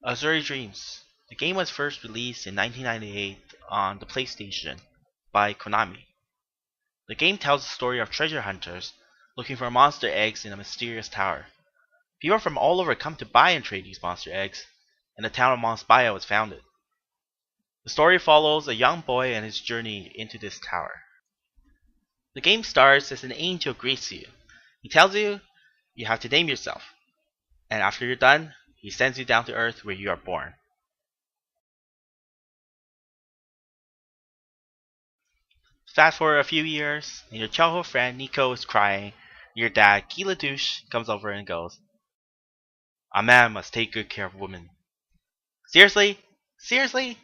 Azure Dreams. The game was first released in 1998 on the PlayStation by Konami. The game tells the story of treasure hunters looking for monster eggs in a mysterious tower. People from all over come to buy and trade these monster eggs, and the town of Mos Baya was founded. The story follows a young boy and his journey into this tower. The game starts as an angel greets you. He tells you you have to name yourself, and after you're done, he sends you down to Earth where you are born. Fast forward a few years, and your childhood friend Nico is crying. Your dad, Gila Douche, comes over and goes, "A man must take good care of women." Seriously? Seriously?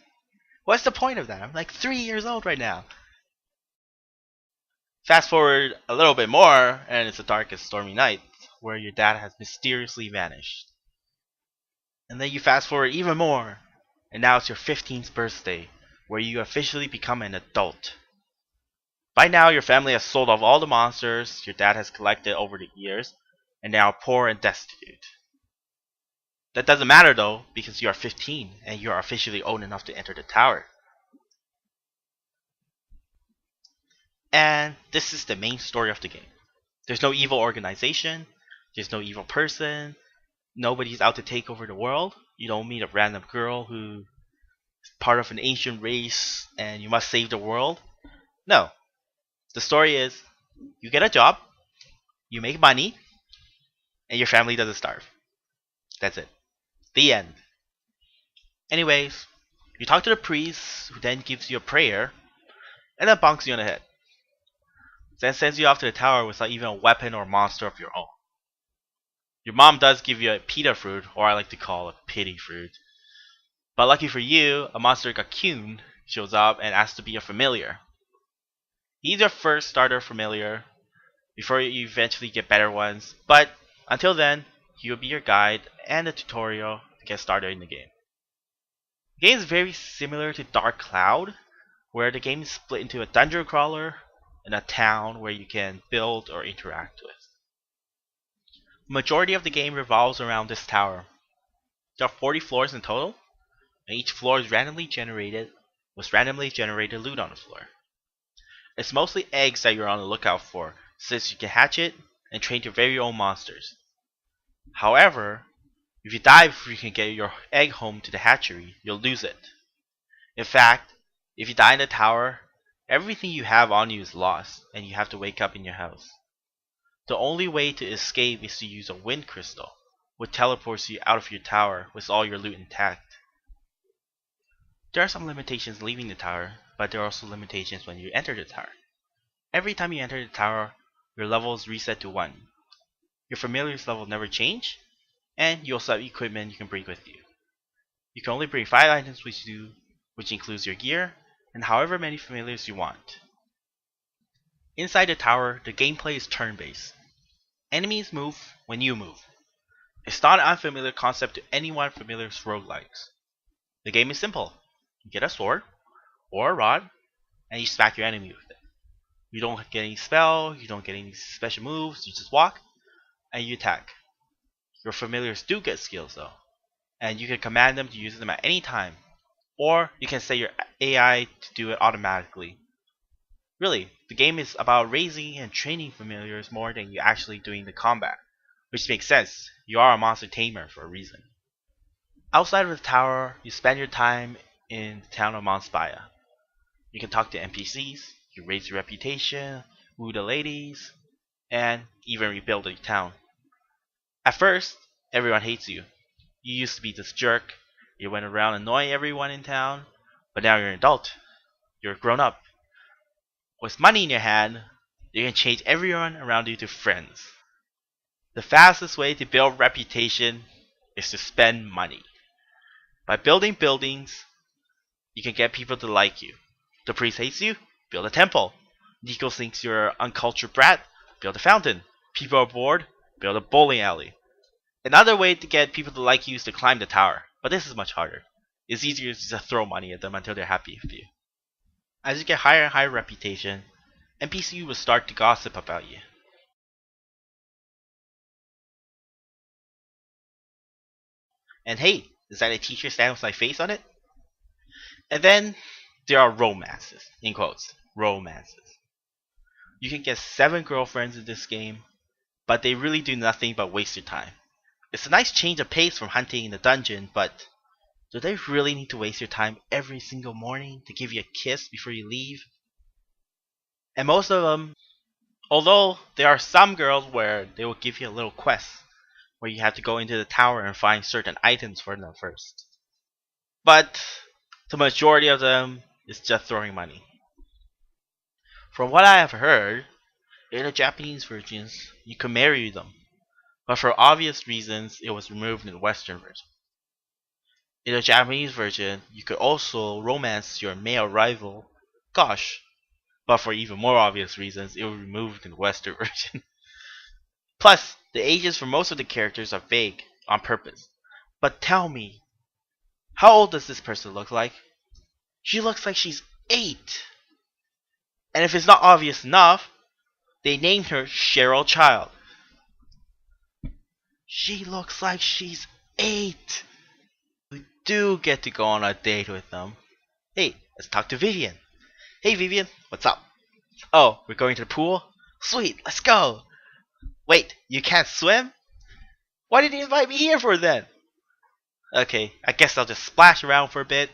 What's the point of that? I'm like 3 years old right now. Fast forward a little bit more, and it's a dark and stormy night where your dad has mysteriously vanished. And then you fast forward even more, and now it's your 15th birthday, where you officially become an adult. By now, your family has sold off all the monsters your dad has collected over the years, and they are poor and destitute. That doesn't matter though, because you are 15 and you are officially old enough to enter the tower. And this is the main story of the game. There's no evil organization, there's no evil person, nobody's out to take over the world. You don't meet a random girl who is part of an ancient race and you must save the world. No. The story is you get a job, you make money, and your family doesn't starve. That's it. The end. Anyways, you talk to the priest, who then gives you a prayer, and then bonks you on the head. Then sends you off to the tower without even a weapon or monster of your own. Your mom does give you a pita fruit, or I like to call a pity fruit. But lucky for you, a monster Gakun shows up and asks to be a familiar. He's your first starter familiar, before you eventually get better ones, but until then, he will be your guide and a tutorial to get started in the game. The game is very similar to Dark Cloud, where the game is split into a dungeon crawler and a town where you can build or interact with. The majority of the game revolves around this tower. There are 40 floors in total, and each floor is randomly generated with randomly generated loot on the floor. It's mostly eggs that you're on the lookout for, since you can hatch it and train your very own monsters. However, if you die before you can get your egg home to the hatchery, you'll lose it. In fact, if you die in the tower, everything you have on you is lost, and you have to wake up in your house. The only way to escape is to use a wind crystal, which teleports you out of your tower with all your loot intact. There are some limitations leaving the tower, but there are also limitations when you enter the tower. Every time you enter the tower, your level is reset to 1. Your familiar's level never change, and you also have equipment you can bring with you. You can only bring 5 items with you, which includes your gear, and however many familiars you want. Inside the tower, the gameplay is turn-based. Enemies move when you move. It's not an unfamiliar concept to anyone familiar with roguelikes. The game is simple. You get a sword, or a rod, and you smack your enemy with it. You don't get any spell, you don't get any special moves, you just walk, and you attack. Your familiars do get skills though, and you can command them to use them at any time, or you can set your AI to do it automatically. Really, the game is about raising and training familiars more than you actually doing the combat, which makes sense. You are a monster tamer for a reason. Outside of the tower, you spend your time in the town of Mos Baya. You can talk to NPCs, you raise your reputation, woo the ladies, and even rebuild the town. At first, everyone hates you. You used to be this jerk, you went around annoying everyone in town, but now you're an adult. You're grown up. With money in your hand, you can change everyone around you to friends. The fastest way to build reputation is to spend money. By building buildings, you can get people to like you. The priest hates you? Build a temple. Nico thinks you're an uncultured brat? Build a fountain. People are bored? Build a bowling alley. Another way to get people to like you is to climb the tower, but this is much harder. It's easier to just throw money at them until they're happy with you. As you get higher and higher reputation, NPCs will start to gossip about you. And hey, Is that a teacher stand with my face on it? And then there are romances, in quotes, romances. You can get 7 girlfriends in this game, but they really do nothing but waste your time. It's a nice change of pace from hunting in the dungeon, but do they really need to waste your time every single morning to give you a kiss before you leave? And most of them, although there are some girls where they will give you a little quest where you have to go into the tower and find certain items for them first. But the majority of them is just throwing money. From what I have heard, in the Japanese versions, you can marry them, but for obvious reasons, it was removed in the Western version. In the Japanese version, you could also romance your male rival, Gosh, but for even more obvious reasons, it was removed in the Western version. Plus, the ages for most of the characters are vague on purpose. But tell me, how old does this person look like? She looks like she's 8. And if it's not obvious enough, they named her Cheryl Child. She looks like she's 8. We do get to go on a date with them. Hey, let's talk to Vivian. Hey Vivian, what's up? Oh, we're going to the pool? Sweet, let's go. Wait, you can't swim? Why did you invite me here for then? Okay, I guess I'll just splash around for a bit.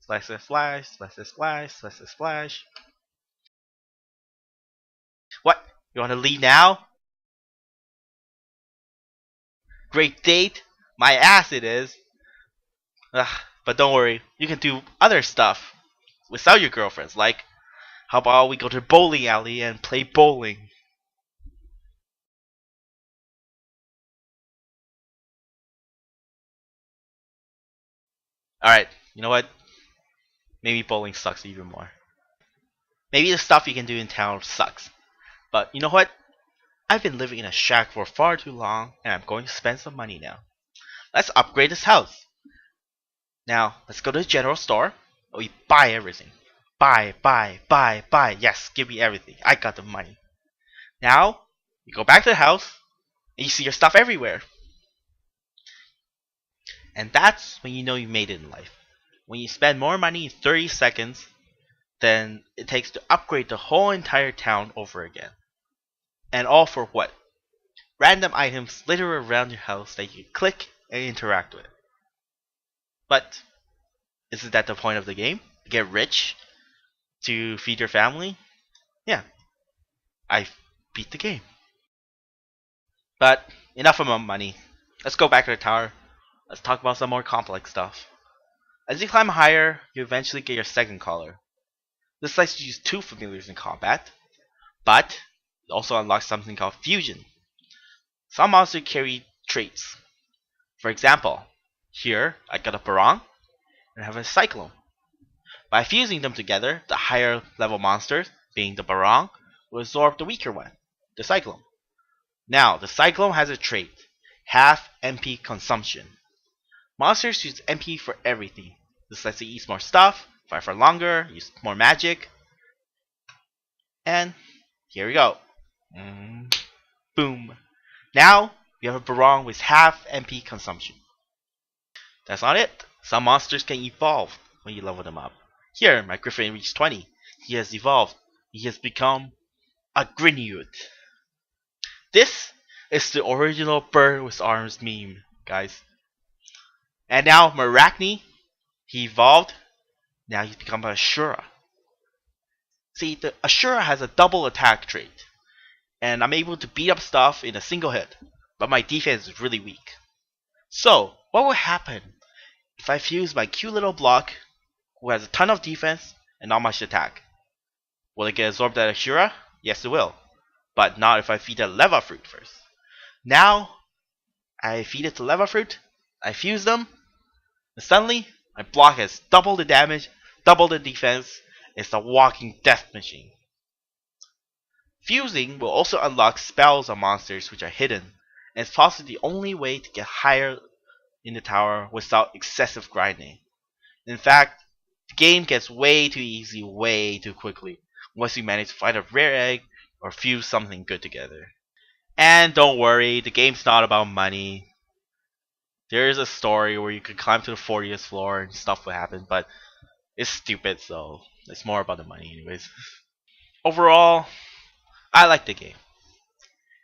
Splash, splash, splash, splash, splash, splash, splash. What? You want to leave now? Great date? My ass it is. Ugh, but don't worry, you can do other stuff without your girlfriends. Like, how about we go to the bowling alley and play bowling? Alright, you know what? Maybe bowling sucks even more. Maybe the stuff you can do in town sucks. But you know what? I've been living in a shack for far too long, and I'm going to spend some money now. Let's upgrade this house. Now, let's go to the general store. We buy everything. Buy, buy, buy, buy. Yes, give me everything. I got the money. Now, you go back to the house, and you see your stuff everywhere. And that's when you know you made it in life. When you spend more money in 30 seconds than it takes to upgrade the whole entire town over again. And all for what? Random items littered around your house that you can click and interact with. But isn't that the point of the game? Get rich? To feed your family? Yeah, I beat the game. But enough about money. Let's go back to the tower. Let's talk about some more complex stuff. As you climb higher, you eventually get your second color. This lets you use 2 familiars in combat, but it also unlocks something called fusion. Some monsters carry traits. For example, here I got a Barong and I have a Cyclone. By fusing them together, the higher level monsters, being the Barong, will absorb the weaker one, the Cyclone. Now, the Cyclone has a trait, half MP consumption. Monsters use MP for everything. This lets you eat more stuff, fight for longer, use more magic. And here we go. Boom. Now, we have a Barong with half MP consumption. That's not it. Some monsters can evolve when you level them up. Here, my Griffin reached 20. He has evolved. He has become a Grinewood. This is the original bird with arms meme, guys. And now Maracne, he evolved. Now he's become an Ashura. See, the Ashura has a double attack trait. And I'm able to beat up stuff in a single hit. But my defense is really weak. So, what will happen if I fuse my cute little block, who has a ton of defense and not much attack? Will it get absorbed at Ashura? Yes, it will. But not if I feed it Leva Fruit first. Now, I feed it to Leva Fruit, I fuse them, and suddenly, my block has double the damage, double the defense. It's a walking death machine. Fusing will also unlock spells on monsters which are hidden, and it's possibly the only way to get higher in the tower without excessive grinding. In fact, the game gets way too easy way too quickly once you manage to find a rare egg or fuse something good together. And don't worry, the game's not about money. There is a story where you could climb to the 40th floor and stuff would happen, but it's stupid, so it's more about the money, anyways. Overall, I like the game.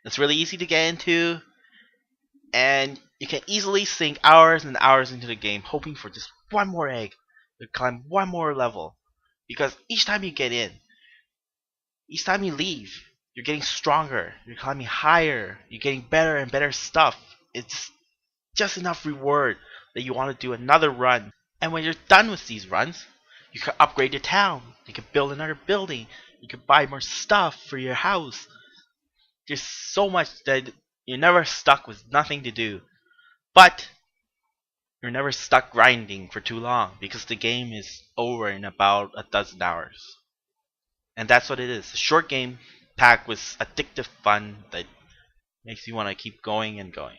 It's really easy to get into, and you can easily sink hours and hours into the game, hoping for just one more egg to climb one more level. Because each time you get in, each time you leave, you're getting stronger, you're climbing higher, you're getting better and better stuff. It's just enough reward that you want to do another run. And when you're done with these runs, you can upgrade your town, you can build another building, you can buy more stuff for your house. There's so much that you're never stuck with nothing to do. But you're never stuck grinding for too long because the game is over in about a dozen hours. And that's what it is. A short game packed with addictive fun that makes you want to keep going and going.